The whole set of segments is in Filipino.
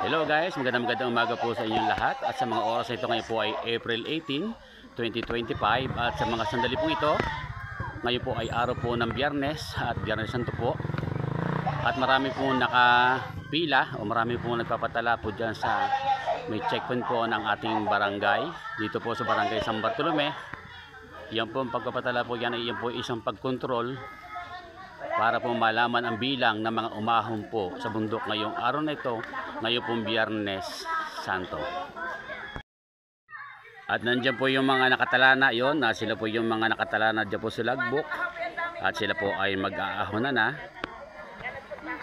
Hello guys, magandang umaga po sa inyong lahat at sa mga oras na ito ngayon po ay April 18, 2025 at sa mga sandali pong ito ngayon po ay araw po ng Biyernes at Biyernes Santo po at marami po nakapila o marami po nagpapatala po dyan sa may checkpoint po ng ating barangay dito po sa barangay San Bartolome. Yan po ang pagpapatala po yan ay yan po isang pagkontrol para po malaman ang bilang ng mga umahon po sa bundok ngayong araw na ito, ngayon pong Biyernes Santo. At nandiyan po yung mga nakatalana yon, na sila po yung mga nakatalana dyan po sa logbook at sila po ay mag-aahon na.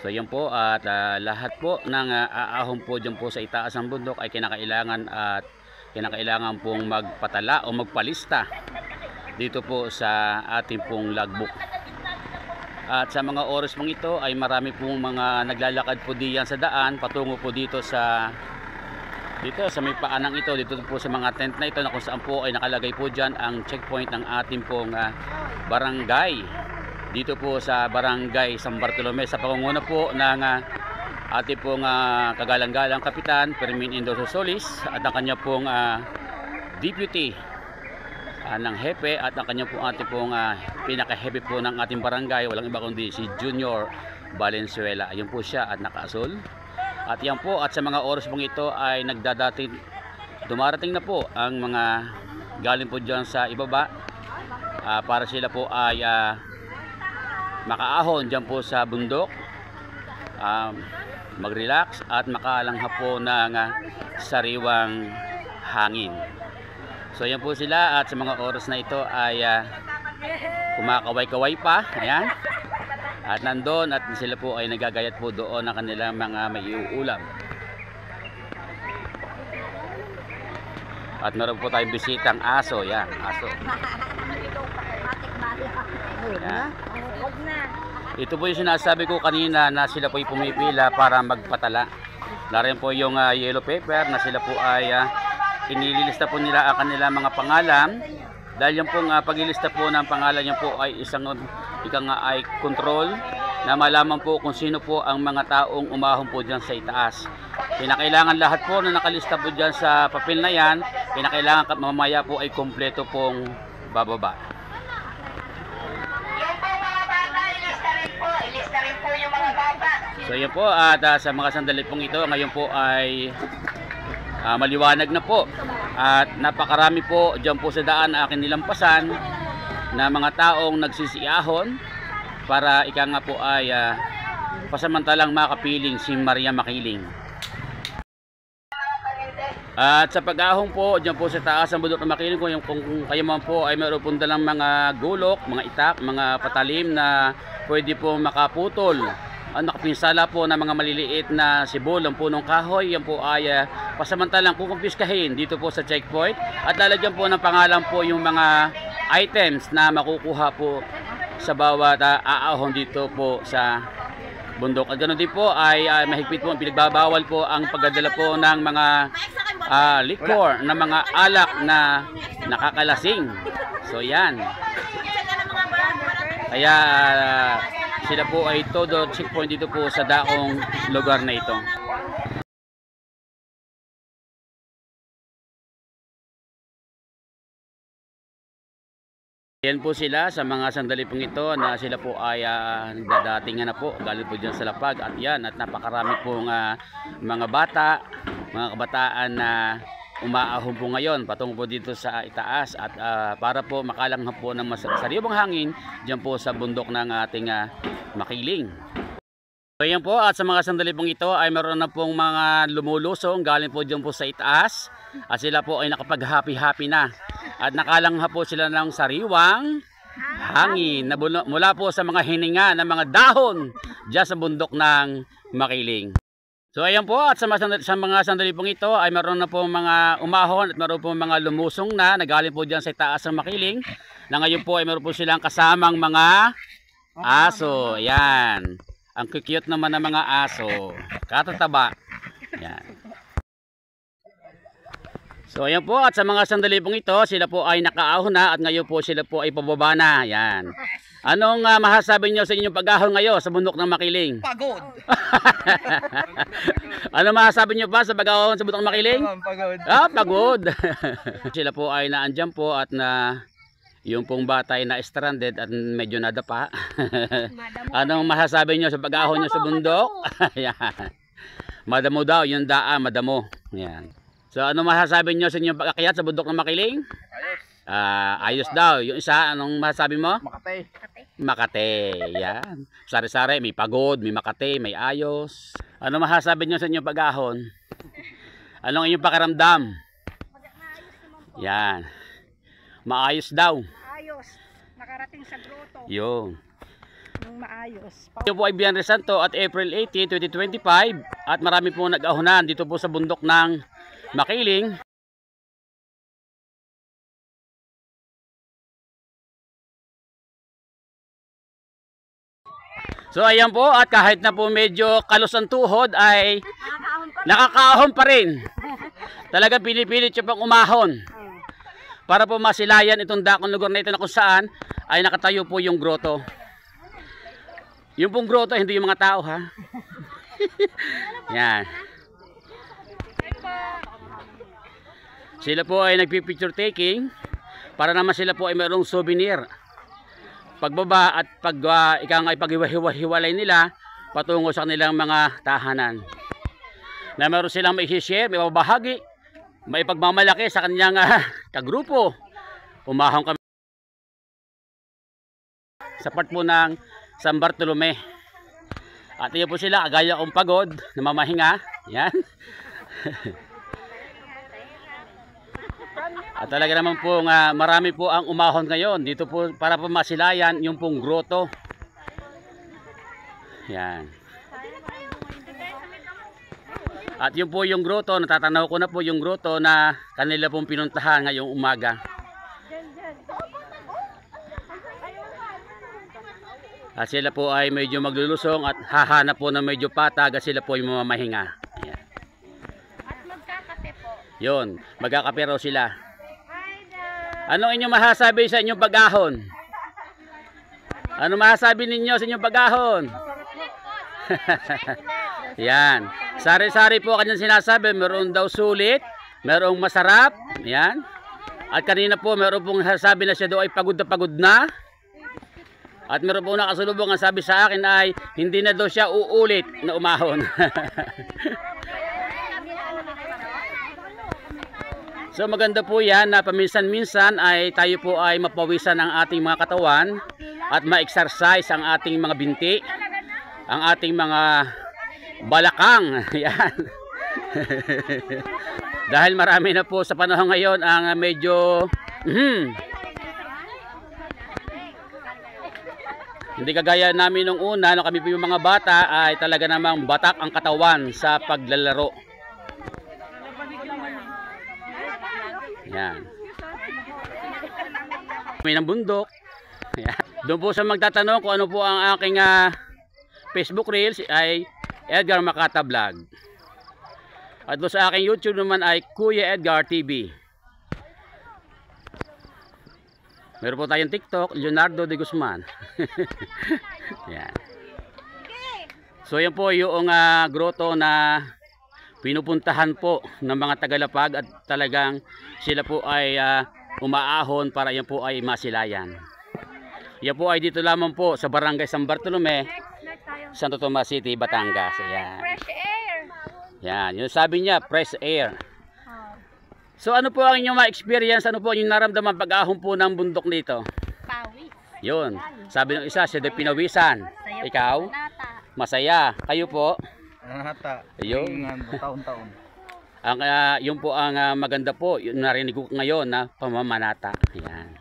So yan po at lahat po ng aahon po dyan po sa itaas ng bundok ay kinakailangan pong magpatala o magpalista dito po sa ating pong logbook. At sa mga oras pong ito ay marami pong mga naglalakad po diyan sa daan patungo po dito sa may paanang ito, dito po sa mga tent na ito na kung saan po ay nakalagay po diyan ang checkpoint ng ating pong barangay dito po sa barangay San Bartolome sa pangunguna po ng ating pong kagalang-galang kapitan Fermin Indoso Solis at ang kanya pong deputy ng hepe at ang kanya po ating pong pinaka-hepe po ng ating barangay, walang iba kundi si Junior Valenzuela. Ayun po siya at naka-asul. At yan po at sa mga oras pong ito ay dumarating na po ang mga galing po dyan sa ibaba para sila po ay makaahon dyan po sa bundok, mag-relax at makalangha po ng sariwang hangin. So yan po sila at sa mga oras na ito ay kumakaway-kaway pa, ayan. At nandoon at sila po ay nagagayat po doon ng kanilang mga maiuulam. At meron po tayong bisitang aso, yan, aso. Yan. Ito po yung sinasabi ko kanina na sila po ay pumipila para magpatala. Narin po yung yellow paper na sila po ay inililista po nila ang kanilang mga pangalan. Dahil yung pong paglilista po ng pangalan yan po ay isang ay control na malaman po kung sino po ang mga taong umahon po dyan sa itaas. Kinakailangan lahat po na nakalista po dyan sa papel na yan, kinakailangan mamaya po ay kompleto pong bababa. So yan po at sa mga sandali pong ito ngayon po ay maliwanag na po at napakarami po dyan po sa daan akin nilampasan na mga taong nagsisiahon para ika nga po ay pasamantalang makapiling si Maria Makiling. At sa pag-ahon po dyan po sa taas ng bundok ng Makiling, kung kayo man po ay mayroon po dalang mga gulok, mga itak, mga patalim na pwede po makaputol. Ang nakapinsala po ng mga maliliit na sibol ng punong kahoy, yan po ay pasamantalang kukumpiskahin dito po sa checkpoint at lalagyan po ng pangalan po yung mga items na makukuha po sa bawat aahon dito po sa bundok. At ganoon din po ay mahigpit po, pinagbabawal po ang pagdadala po ng mga liquor, na mga alak na nakakalasing. So yan. Kaya sila po ay todo checkpoint dito po sa daong lugar na ito. Yan po sila sa mga sandali pong ito na sila po ay nagdadatingan na po galing po dyan sa lapag at yan at napakarami pong mga bata, mga kabataan na umaahon po ngayon patungo po dito sa itaas at para po makalangha po ng sariwang hangin dyan po sa bundok ng ating Makiling. So yan po at sa mga sandali pong ito ay meron na pong mga lumulusong galing po dyan po sa itaas at sila po ay nakapag-happy-happy na at nakalangha po sila ng sariwang hangin na mula po sa mga hininga ng mga dahon dyan sa bundok ng Makiling. So ayan po at sa mga sandali pong ito ay meron na po mga umahon at meron po mga lumusong na nagaling po dyan sa itaas ng Makiling na ngayon po ay meron po silang kasamang mga aso. Yan. Ang cute naman ng mga aso. Katataba. Yan. So ayan po at sa mga sandali pong ito sila po ay nakaahon na at ngayon po sila po ay pababa na. Yan. Anong masasabi nyo sa inyong pag-ahon ngayon sa bundok ng Makiling? Pagod. Ano masasabi nyo pa sa pag-ahon sa bundok ng Makiling? Pagod. Pagod. Sila po ay naandyan po at na yung pong bata ay na-stranded at medyo nadapa. Anong masasabi nyo sa pag-ahon nyo sa bundok? Ayan. Madamo daw, yung daan, madamo. Ayan. So anong masasabi nyo sa inyong pag-akyat sa bundok ng Makiling? Ayos. Ayos daw. Yung isa, anong masasabi mo? Makate. Makate. Yan. Sari-sari, may pagod, may Makate, may ayos. Ano masasabi nyo sa inyong pag-ahon? Anong inyong pakiramdam? Yan. Maayos daw. Ayos. Nakarating sa grotto. Yun. Nung maayos. Ito po ay Biyernes Santo at April 18, 2025. At marami po nag-ahonan dito po sa bundok ng Makiling. So ayan po, at kahit na po medyo kalos ang tuhod ay nakakaahon pa rin. Talaga pinipilit siya pang umahon. Para po masilayan itong dakong lugar na ito na kung saan ay nakatayo po yung grotto. Yung pong grotto, hindi yung mga tao ha. Yan. Sila po ay nagpipicture taking para naman sila po ay mayroong souvenir. Pagbaba at pag ika nga ipaghiwa-hiwalay nila patungo sa kanilang mga tahanan. Na meron silang may share, may babahagi, may pagmamalaki sa kanyang kagrupo. Umahon kami sa part po ng San Bartolome. At iyo po sila, agaya kong pagod, namamahinga. Yan. At talaga naman po marami po ang umahon ngayon dito po para po masilayan yung pong grotto. Yan. At yun po yung grotto, natatanaw ko na po yung grotto na kanila pong pinuntahan ngayong umaga. At sila po ay medyo maglulusong at hahanap po na medyo patag at sila po ay mamamahinga. Yan. At magkakape po. Yun, magkakape raw sila. Ano inyong masasabi sa inyong pag-ahon? Ano masasabi ninyo sa inyong pag-ahon? Yan. Sari-sari po kanyang sinasabi. Meron daw sulit. Merong masarap. Yan. At kanina po meron pong sabi na siya daw ay pagod na pagod na. At meron po nakasulubong ang sabi sa akin ay hindi na daw siya uulit na umahon. So maganda po yan na paminsan-minsan ay tayo po ay mapawisan ang ating mga katawan at ma-exercise ang ating mga binti, ang ating mga balakang. Yan. Dahil marami na po sa panahon ngayon ang medyo hindi kagaya namin nung una, nung kami po yung mga bata ay talaga namang batak ang katawan sa paglalaro. Yan. May ng bundok. Yan. Doon po sa magtatanong kung ano po ang aking Facebook Reels ay Edgar Makata Vlog. At doon sa aking YouTube naman ay Kuya Edgar TV. Meron po tayong TikTok, Leonardo de Guzman. Yan. So yan po yung grotto na pinupuntahan po ng mga Tagalapag at talagang sila po ay umaahon para yan po ay masilayan. Yan po ay dito lamang po sa Barangay San Bartolome, Santo Tomas City, Batangas. Ayan. Fresh air. Yan, yung sabi niya, fresh air. So ano po ang inyong ma-experience? Ano po yung naramdaman pag-ahon po ng bundok dito? Pawis. Yun, sabi ng isa, siya ay pinawisan. Ikaw? Masaya. Kayo po? Nahata. Ayun. Taon-taon. Ang yun po ang maganda po, yung narinig ko ngayon na pamamanata. Yan.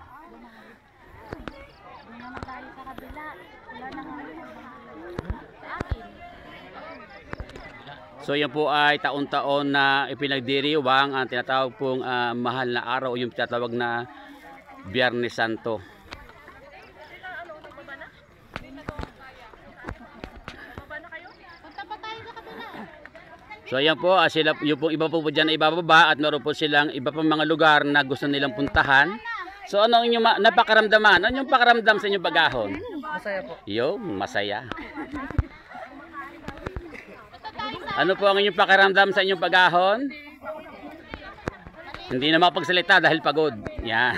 So yan po ay taon-taon na ipinagdiriwang ang tinatawag pong mahal na araw o yung tinatawag na Biyernes Santo. So ayan po, sila, yung pong iba po dyan na ibababa at meron po silang iba pang mga lugar na gusto nilang puntahan. So ano ang inyong napakaramdaman? Ano yung pakaramdam sa inyong pag-ahon? Masaya po. Yo, masaya. Ano po ang inyong pakiramdam sa inyong pag-ahon? Hindi na makapagsalita dahil pagod. Yan.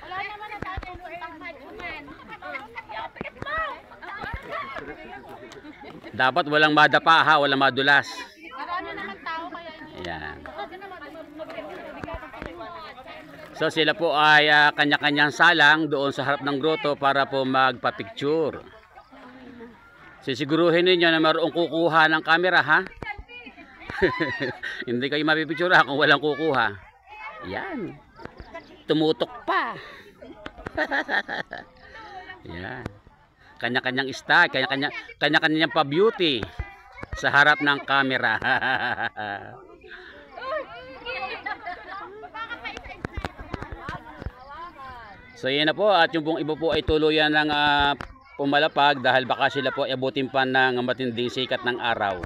Wala naman na dati yung pangmatsuman. Dapat walang madapa ha, walang madulas. Marami naman tao kaya hindi. Yan. So sila po ay kanya-kanyang salang doon sa harap ng grotto para po magpa-picture. Sisiguruhin ninyo na mayroong kukuha ng camera ha. Hindi kayo mapipicture kung walang kukuha. Yan. Tumutok pa. Yan. Kanya-kanyang style, kanya-kanyang pa-beauty sa harap ng camera. So yan na po, at yung pong iba po ay tuluyan ng pumalapag dahil baka sila po abutin pa ng matinding sikat ng araw.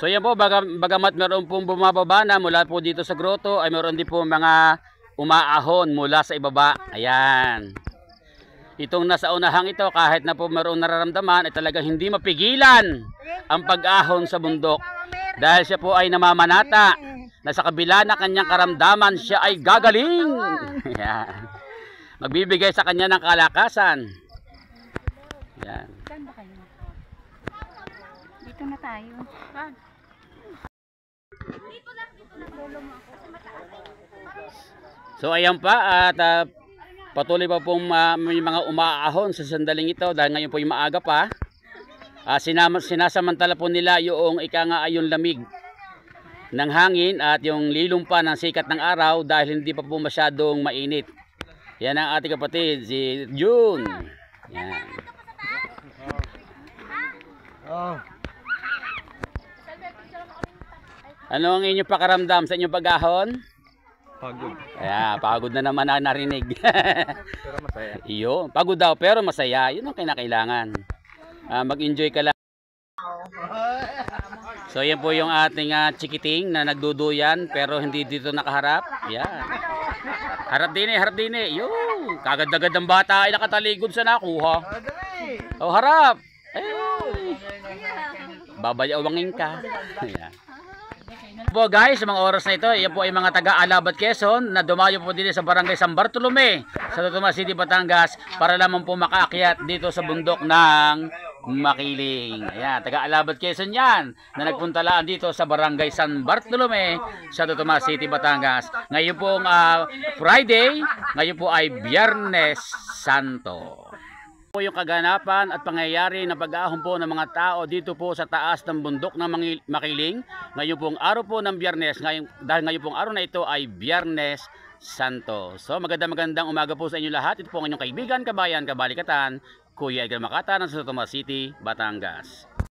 So yan po, bagamat meron pong bumababa na mula po dito sa grotto, ay meron din po mga umaahon mula sa ibaba. Ayan. Itong nasa unahang ito, kahit na po meron nararamdaman, ay talagang hindi mapigilan ang pag-ahon sa bundok. Dahil siya po ay namamanata na sa kabila na kanyang karamdaman, siya ay gagaling. Ayan. Magbibigay sa kanya ng kalakasan. Ayan. Saan ba kayo? Dito na tayo. So ayan pa, at patuloy pa pong may mga umaahon sa sandaling ito dahil ngayon po yung maaga pa. Sinasamantala po nila yung yung lamig ng hangin at yung lilong pa ng sikat ng araw dahil hindi pa po masyadong mainit. Yan ang ating kapatid, si June. Yan. Ano ang inyong pakaramdam sa inyong pag-ahon? Pagod. Ayan, pagod na naman na narinig. Pero masaya. Iyo, pagod daw pero masaya. Yun ang kinakailangan. Mag-enjoy ka lang. So yan po yung ating chikiting na nagduduyan pero hindi dito nakaharap. Yan. Harap din eh. Yung kagad-agad ng bata ay nakataligod sa nakuha. Oh, harap. Babayawangin ka. Yan. Po guys, sa mga oras na ito, yan po ay mga taga-Alabat, Quezon na dumayo po din sa barangay San Bartolome sa Totomas City, Batangas para lamang po makaakyat dito sa bundok ng Makiling. Ayan, taga-Alabat, Quezon yan na nagpunta lang dito sa barangay San Bartolome sa Totomas City, Batangas. Ngayon pong Friday, ngayon po ay Biyernes Santo. Po yung kaganapan at pangyayari na pag-ahon po ng mga tao dito po sa taas ng bundok ng Makiling. Ngayon pong araw po ng Biyernes, dahil ngayon pong araw na ito ay Biyernes Santo. So magandang umaga po sa inyo lahat. Ito po ang inyong kaibigan, kabayan, kabalikatan, Kuya Edgar Makata ng Totomas City, Batangas.